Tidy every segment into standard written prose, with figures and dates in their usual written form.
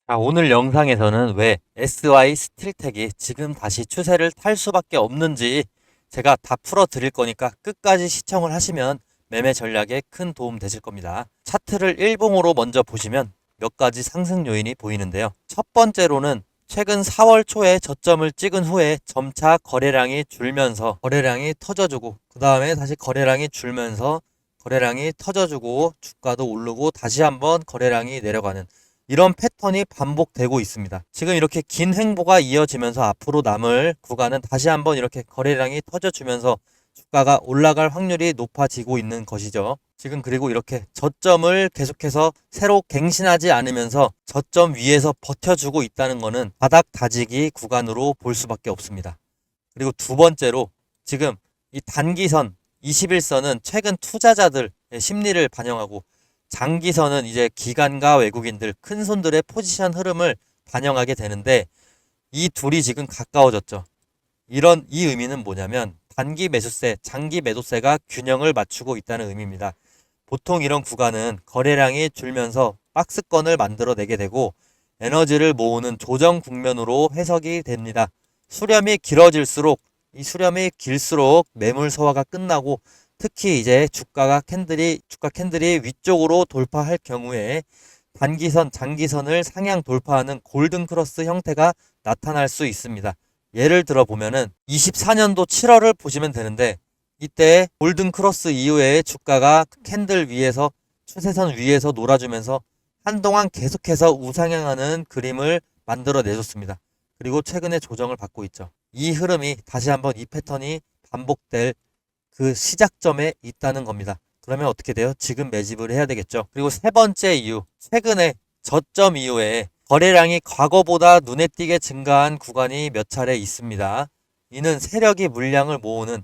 자, 오늘 영상에서는 왜 SY 스틸텍이 지금 다시 추세를 탈 수밖에 없는지 제가 다 풀어 드릴 거니까 끝까지 시청을 하시면 매매 전략에 큰 도움 되실 겁니다. 차트를 일봉으로 먼저 보시면 몇 가지 상승 요인이 보이는데요. 첫 번째로는 최근 4월 초에 저점을 찍은 후에 점차 거래량이 줄면서 거래량이 터져주고 그 다음에 다시 거래량이 줄면서 거래량이 터져주고 주가도 오르고 다시 한번 거래량이 내려가는 이런 패턴이 반복되고 있습니다. 지금 이렇게 긴 횡보가 이어지면서 앞으로 남을 구간은 다시 한번 이렇게 거래량이 터져주면서 주가가 올라갈 확률이 높아지고 있는 것이죠. 지금 그리고 이렇게 저점을 계속해서 새로 갱신하지 않으면서 저점 위에서 버텨주고 있다는 것은 바닥 다지기 구간으로 볼 수밖에 없습니다. 그리고 두 번째로 지금 이 단기선 21선은 최근 투자자들의 심리를 반영하고 장기선은 이제 기관과 외국인들, 큰 손들의 포지션 흐름을 반영하게 되는데 이 둘이 지금 가까워졌죠. 이 의미는 뭐냐면 단기 매수세, 장기 매도세가 균형을 맞추고 있다는 의미입니다. 보통 이런 구간은 거래량이 줄면서 박스권을 만들어내게 되고 에너지를 모으는 조정 국면으로 해석이 됩니다. 수렴이 길어질수록 이 수렴이 길수록 매물 소화가 끝나고 특히 이제 주가 캔들이 위쪽으로 돌파할 경우에 단기선, 장기선을 상향 돌파하는 골든 크로스 형태가 나타날 수 있습니다. 예를 들어 보면은 24년도 7월을 보시면 되는데 이때 골든 크로스 이후에 주가가 캔들 위에서 추세선 위에서 놀아주면서 한동안 계속해서 우상향하는 그림을 만들어 내줬습니다. 그리고 최근에 조정을 받고 있죠. 이 흐름이 다시 한번 이 패턴이 반복될 그 시작점에 있다는 겁니다. 그러면 어떻게 돼요? 지금 매집을 해야 되겠죠. 그리고 세 번째 이유, 최근에 저점 이후에 거래량이 과거보다 눈에 띄게 증가한 구간이 몇 차례 있습니다. 이는 세력이 물량을 모으는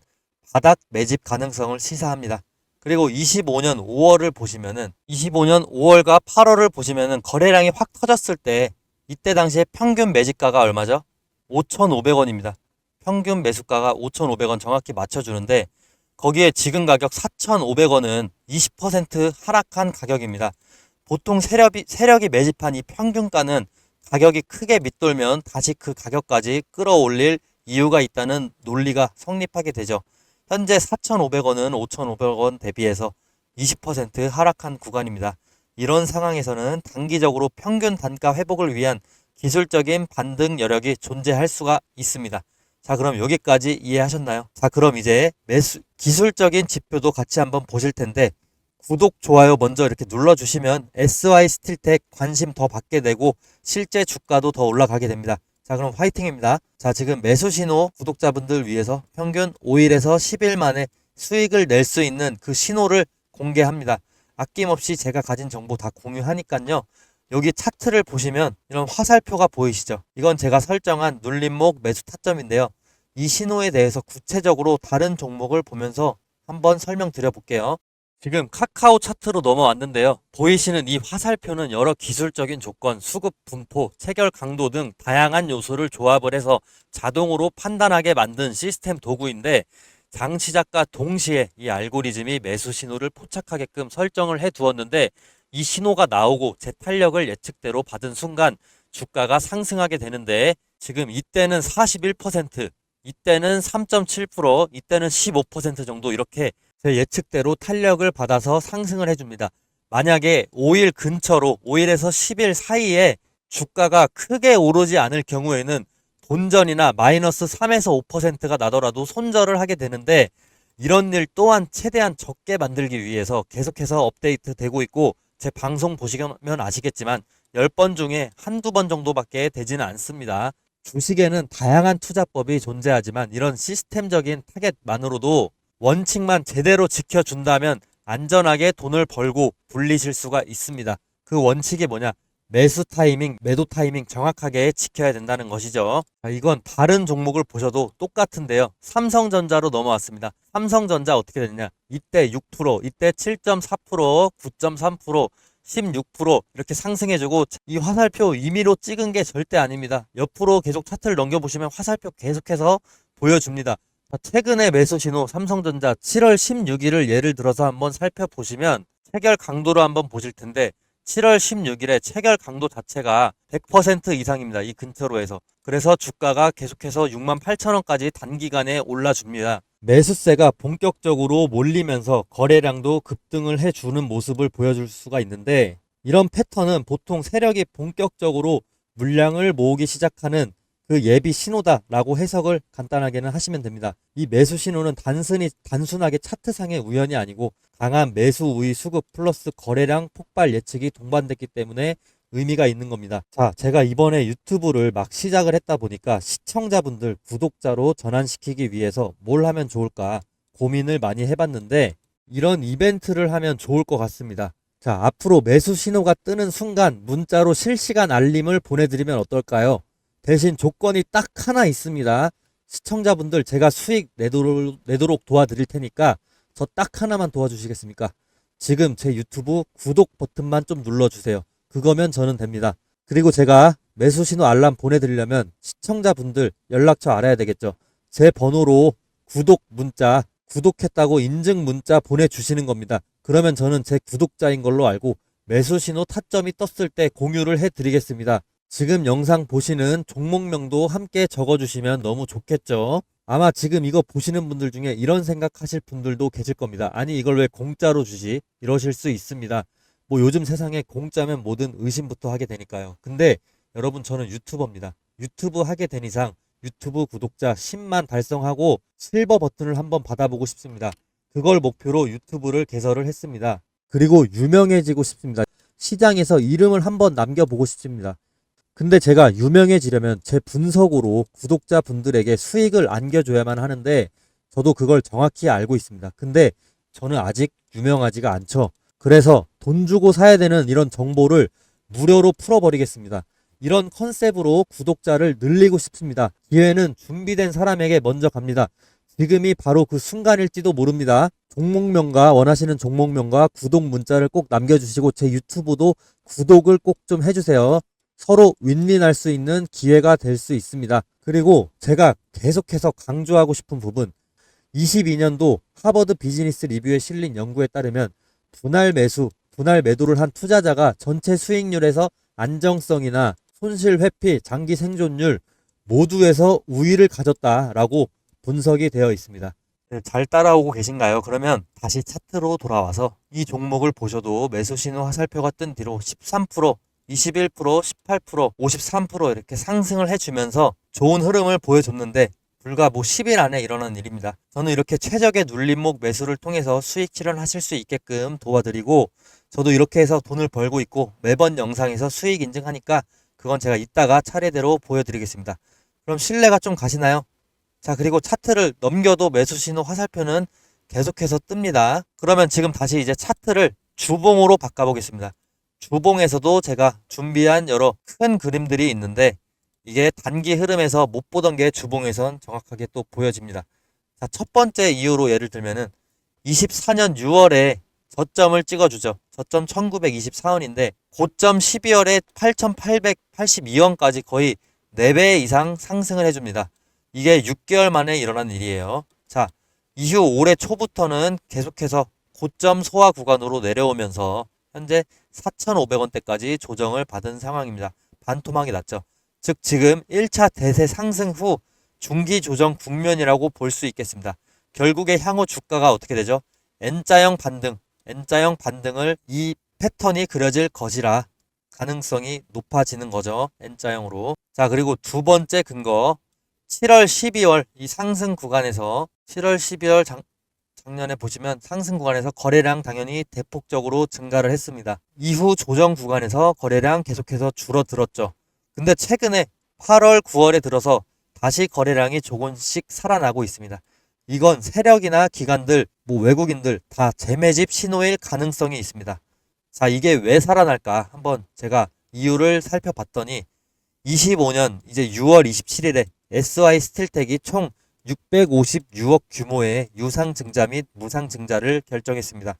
바닥 매집 가능성을 시사합니다. 그리고 25년 5월을 보시면은 25년 5월과 8월을 보시면은 거래량이 확 터졌을 때 이때 당시에 평균 매집가가 얼마죠? 5,500원입니다. 평균 매수가가 5,500원 정확히 맞춰주는데 거기에 지금 가격 4,500원은 20% 하락한 가격입니다. 보통 세력이 매집한 이 평균가는 가격이 크게 밑돌면 다시 그 가격까지 끌어올릴 이유가 있다는 논리가 성립하게 되죠. 현재 4,500원은 5,500원 대비해서 20% 하락한 구간입니다. 이런 상황에서는 단기적으로 평균 단가 회복을 위한 기술적인 반등 여력이 존재할 수가 있습니다. 자, 그럼 여기까지 이해하셨나요? 자, 그럼 이제 기술적인 지표도 같이 한번 보실 텐데 구독, 좋아요 먼저 이렇게 눌러주시면 SY 스틸텍 관심 더 받게 되고 실제 주가도 더 올라가게 됩니다. 자, 그럼 화이팅입니다. 자, 지금 매수 신호 구독자분들 위해서 평균 5일에서 10일 만에 수익을 낼 수 있는 그 신호를 공개합니다. 아낌없이 제가 가진 정보 다 공유하니까요. 여기 차트를 보시면 이런 화살표가 보이시죠? 이건 제가 설정한 눌림목 매수 타점인데요. 이 신호에 대해서 구체적으로 다른 종목을 보면서 한번 설명드려 볼게요. 지금 카카오 차트로 넘어왔는데요. 보이시는 이 화살표는 여러 기술적인 조건, 수급 분포, 체결 강도 등 다양한 요소를 조합을 해서 자동으로 판단하게 만든 시스템 도구인데 장시작과 동시에 이 알고리즘이 매수 신호를 포착하게끔 설정을 해 두었는데 이 신호가 나오고 제 탄력을 예측대로 받은 순간 주가가 상승하게 되는데 지금 이때는 41%, 이때는 3.7%, 이때는 15% 정도 이렇게 제 예측대로 탄력을 받아서 상승을 해줍니다. 만약에 5일 근처로 5일에서 10일 사이에 주가가 크게 오르지 않을 경우에는 본전이나 마이너스 3에서 5%가 나더라도 손절을 하게 되는데 이런 일 또한 최대한 적게 만들기 위해서 계속해서 업데이트 되고 있고 제 방송 보시면 아시겠지만 10번 중에 한두 번 정도밖에 되지는 않습니다. 주식에는 다양한 투자법이 존재하지만 이런 시스템적인 타겟만으로도 원칙만 제대로 지켜준다면 안전하게 돈을 벌고 불리실 수가 있습니다. 그 원칙이 뭐냐? 매수 타이밍, 매도 타이밍 정확하게 지켜야 된다는 것이죠. 이건 다른 종목을 보셔도 똑같은데요. 삼성전자로 넘어왔습니다. 삼성전자 어떻게 됐냐? 이때 6%, 이때 7.4%, 9.3%, 16% 이렇게 상승해주고 이 화살표 임의로 찍은 게 절대 아닙니다. 옆으로 계속 차트를 넘겨보시면 화살표 계속해서 보여줍니다. 최근에 매수 신호 삼성전자 7월 16일을 예를 들어서 한번 살펴보시면 체결 강도로 한번 보실 텐데 7월 16일에 체결 강도 자체가 100% 이상입니다. 이 근처로 해서. 그래서 주가가 계속해서 68,000원까지 단기간에 올라줍니다. 매수세가 본격적으로 몰리면서 거래량도 급등을 해주는 모습을 보여줄 수가 있는데, 이런 패턴은 보통 세력이 본격적으로 물량을 모으기 시작하는 그 예비 신호다라고 해석을 간단하게는 하시면 됩니다. 이 매수 신호는 단순하게 차트상의 우연이 아니고 강한 매수 우위 수급 플러스 거래량 폭발 예측이 동반됐기 때문에 의미가 있는 겁니다. 자, 제가 이번에 유튜브를 막 시작을 했다 보니까 시청자분들 구독자로 전환시키기 위해서 뭘 하면 좋을까 고민을 많이 해봤는데, 이런 이벤트를 하면 좋을 것 같습니다. 자, 앞으로 매수 신호가 뜨는 순간 문자로 실시간 알림을 보내드리면 어떨까요? 대신 조건이 딱 하나 있습니다. 시청자분들 제가 수익 내도록 도와드릴 테니까 저 딱 하나만 도와주시겠습니까? 지금 제 유튜브 구독 버튼만 좀 눌러주세요. 그거면 저는 됩니다. 그리고 제가 매수 신호 알람 보내드리려면 시청자분들 연락처 알아야 되겠죠. 제 번호로 구독 문자, 구독했다고 인증 문자 보내주시는 겁니다. 그러면 저는 제 구독자인 걸로 알고 매수 신호 타점이 떴을 때 공유를 해드리겠습니다. 지금 영상 보시는 종목명도 함께 적어주시면 너무 좋겠죠. 아마 지금 이거 보시는 분들 중에 이런 생각하실 분들도 계실 겁니다. 아니 이걸 왜 공짜로 주지? 이러실 수 있습니다. 뭐 요즘 세상에 공짜면 뭐든 의심부터 하게 되니까요. 근데 여러분, 저는 유튜버입니다. 유튜브 하게 된 이상 유튜브 구독자 10만 달성하고 실버 버튼을 한번 받아보고 싶습니다. 그걸 목표로 유튜브를 개설을 했습니다. 그리고 유명해지고 싶습니다. 시장에서 이름을 한번 남겨보고 싶습니다. 근데 제가 유명해지려면 제 분석으로 구독자분들에게 수익을 안겨줘야만 하는데, 저도 그걸 정확히 알고 있습니다. 근데 저는 아직 유명하지가 않죠. 그래서 돈 주고 사야 되는 이런 정보를 무료로 풀어버리겠습니다. 이런 컨셉으로 구독자를 늘리고 싶습니다. 기회는 준비된 사람에게 먼저 갑니다. 지금이 바로 그 순간일지도 모릅니다. 종목명과 원하시는 종목명과 구독 문자를 꼭 남겨주시고 제 유튜브도 구독을 꼭 좀 해주세요. 서로 윈윈할 수 있는 기회가 될 수 있습니다. 그리고 제가 계속해서 강조하고 싶은 부분, 22년도 하버드 비즈니스 리뷰에 실린 연구에 따르면 분할 매도를 한 투자자가 전체 수익률에서 안정성이나 손실 회피, 장기 생존율 모두에서 우위를 가졌다라고 분석이 되어 있습니다. 네, 잘 따라오고 계신가요? 그러면 다시 차트로 돌아와서 이 종목을 보셔도 매수 신호 화살표가 뜬 뒤로 13%, 21%, 18%, 53% 이렇게 상승을 해주면서 좋은 흐름을 보여줬는데 불과 10일 안에 일어난 일입니다. 저는 이렇게 최적의 눌림목 매수를 통해서 수익 실현하실 수 있게끔 도와드리고, 저도 이렇게 해서 돈을 벌고 있고 매번 영상에서 수익 인증하니까 그건 제가 이따가 차례대로 보여드리겠습니다. 그럼 신뢰가 좀 가시나요? 자, 그리고 차트를 넘겨도 매수 신호 화살표는 계속해서 뜹니다. 그러면 지금 다시 이제 차트를 주봉으로 바꿔보겠습니다. 주봉에서도 제가 준비한 여러 큰 그림들이 있는데, 이게 단기 흐름에서 못 보던 게 주봉에선 정확하게 또 보여집니다. 자, 첫 번째 이유로 예를 들면은 24년 6월에 저점을 찍어주죠. 저점 1924원인데 고점 12월에 8882원까지 거의 4배 이상 상승을 해줍니다. 이게 6개월 만에 일어난 일이에요. 자, 이후 올해 초부터는 계속해서 고점 소화 구간으로 내려오면서 현재 4,500원대까지 조정을 받은 상황입니다. 반토막이 났죠. 즉 지금 1차 대세 상승 후 중기 조정 국면이라고 볼 수 있겠습니다. 결국에 향후 주가가 어떻게 되죠? N자형 반등을 이 패턴이 그려질 것이라 가능성이 높아지는 거죠. N자형으로. 자, 그리고 두 번째 근거, 7월, 12월 이 상승 구간에서 7월, 12월 작년에 보시면 상승 구간에서 거래량 당연히 대폭적으로 증가를 했습니다. 이후 조정 구간에서 거래량 계속해서 줄어들었죠. 근데 최근에 8월, 9월에 들어서 다시 거래량이 조금씩 살아나고 있습니다. 이건 세력이나 기관들, 외국인들 다 재매집 신호일 가능성이 있습니다. 자, 이게 왜 살아날까? 한번 제가 이유를 살펴봤더니 25년 이제 6월 27일에 SY 스틸텍이 총 656억 규모의 유상증자 및 무상증자를 결정했습니다.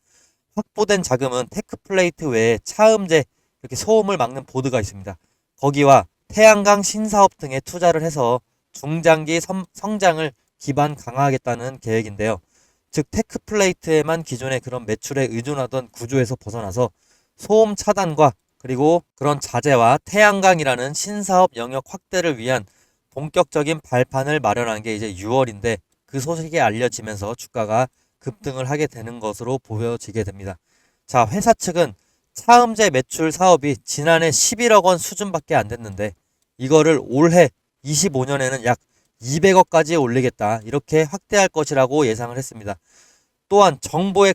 확보된 자금은 테크플레이트 외에 차음제, 이렇게 소음을 막는 보드가 있습니다. 거기와 태양광 신사업 등에 투자를 해서 중장기 성장을 기반 강화하겠다는 계획인데요. 즉 테크플레이트에만 기존의 그런 매출에 의존하던 구조에서 벗어나서 소음 차단과 그리고 그런 자재와 태양광이라는 신사업 영역 확대를 위한 본격적인 발판을 마련한 게 이제 6월인데 그 소식이 알려지면서 주가가 급등을 하게 되는 것으로 보여지게 됩니다. 자, 회사 측은 차음제 매출 사업이 지난해 11억 원 수준밖에 안 됐는데 이거를 올해 25년에는 약 200억까지 올리겠다. 이렇게 확대할 것이라고 예상을 했습니다. 또한 정부의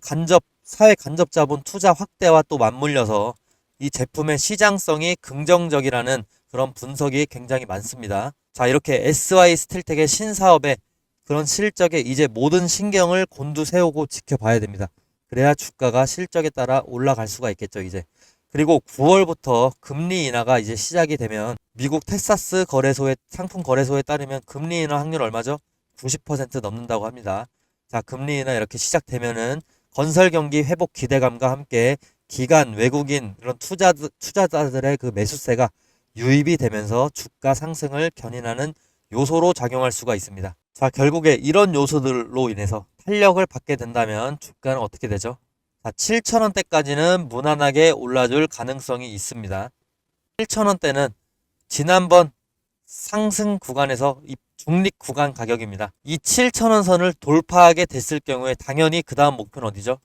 사회 간접 자본 투자 확대와 또 맞물려서 이 제품의 시장성이 긍정적이라는 그런 분석이 굉장히 많습니다. 자, 이렇게 SY 스틸텍의 신사업에 그런 실적에 이제 모든 신경을 곤두세우고 지켜봐야 됩니다. 그래야 주가가 실적에 따라 올라갈 수가 있겠죠, 이제. 그리고 9월부터 금리 인하가 이제 시작이 되면 미국 텍사스 거래소의 상품 거래소에 따르면 금리 인하 확률 얼마죠? 90% 넘는다고 합니다. 자, 금리 인하 이렇게 시작되면은 건설 경기 회복 기대감과 함께 기관, 외국인 이런 투자자들의 그 매수세가 유입이 되면서 주가 상승을 견인하는 요소로 작용할 수가 있습니다. 자, 결국에 이런 요소들로 인해서 탄력을 받게 된다면 주가는 어떻게 되죠? 자, 7,000원대까지는 무난하게 올라줄 가능성이 있습니다. 7,000원대는 지난번 상승 구간에서 이 중립 구간 가격입니다. 이 7,000원 선을 돌파하게 됐을 경우에 당연히 그 다음 목표는 어디죠?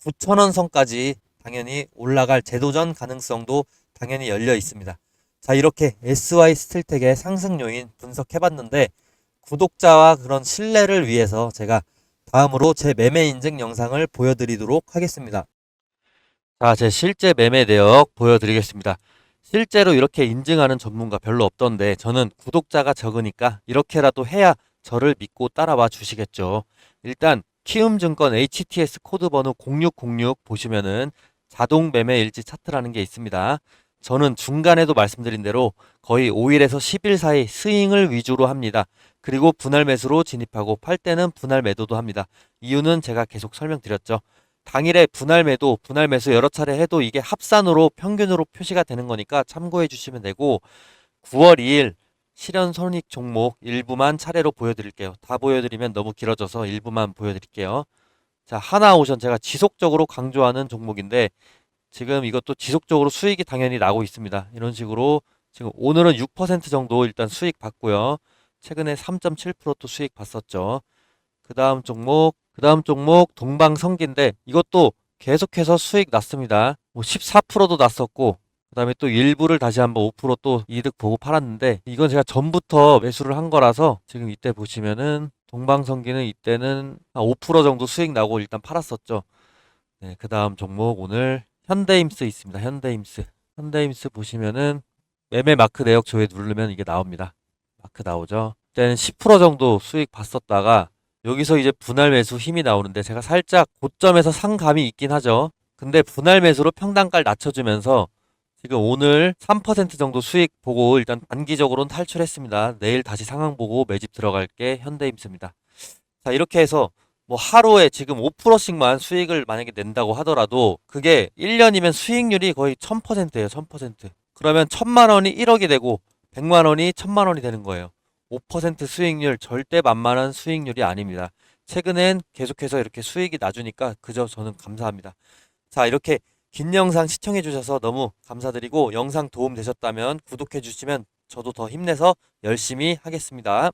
9,000원 선까지 당연히 올라갈 재도전 가능성도 당연히 열려 있습니다. 자, 이렇게 SY 스틸텍의 상승 요인 분석해봤는데 구독자와 그런 신뢰를 위해서 제가 다음으로 제 매매 인증 영상을 보여드리도록 하겠습니다. 자, 제 실제 매매 내역 보여드리겠습니다. 실제로 이렇게 인증하는 전문가 별로 없던데 저는 구독자가 적으니까 이렇게라도 해야 저를 믿고 따라와 주시겠죠. 일단 키움증권 HTS 코드 번호 0606 보시면은 자동 매매 일지 차트라는 게 있습니다. 저는 중간에도 말씀드린 대로 거의 5일에서 10일 사이 스윙을 위주로 합니다. 그리고 분할 매수로 진입하고 팔 때는 분할 매도도 합니다. 이유는 제가 계속 설명드렸죠. 당일에 분할 매도, 분할 매수 여러 차례 해도 이게 합산으로 평균으로 표시가 되는 거니까 참고해 주시면 되고 9월 2일 실현 손익 종목 일부만 차례로 보여드릴게요. 다 보여드리면 너무 길어져서 일부만 보여드릴게요. 자, 하나오션 제가 지속적으로 강조하는 종목인데 지금 이것도 지속적으로 수익이 당연히 나고 있습니다. 이런 식으로 지금 오늘은 6% 정도 일단 수익 봤고요. 최근에 3.7%또 수익 봤었죠. 그 다음 종목 동방성기인데 이것도 계속해서 수익 났습니다. 뭐 14%도 났었고 그 다음에 또 일부를 다시 한번 5%또 이득 보고 팔았는데 이건 제가 전부터 매수를 한 거라서 지금 이때 보시면은 동방성기는 이때는 한 5% 정도 수익 나고 일단 팔았었죠. 네, 그 다음 종목 오늘 현대임스 있습니다. 현대임스 보시면은 매매 마크 내역 조회 누르면 이게 나옵니다. 마크 나오죠. 그때는 10% 정도 수익 봤었다가 여기서 이제 분할 매수 힘이 나오는데 제가 살짝 고점에서 산 감이 있긴 하죠. 근데 분할 매수로 평단가를 낮춰주면서 지금 오늘 3% 정도 수익 보고 일단 단기적으로는 탈출했습니다. 내일 다시 상황 보고 매집 들어갈 게 현대임스입니다. 자, 이렇게 해서 뭐 하루에 지금 5%씩만 수익을 만약에 낸다고 하더라도 그게 1년이면 수익률이 거의 1000%예요. 1000%. 그러면 1000만 원이 1억이 되고 100만 원이 1000만 원이 되는 거예요. 5% 수익률 절대 만만한 수익률이 아닙니다. 최근엔 계속해서 이렇게 수익이 나주니까 그저 저는 감사합니다. 자, 이렇게 긴 영상 시청해 주셔서 너무 감사드리고 영상 도움 되셨다면 구독해 주시면 저도 더 힘내서 열심히 하겠습니다.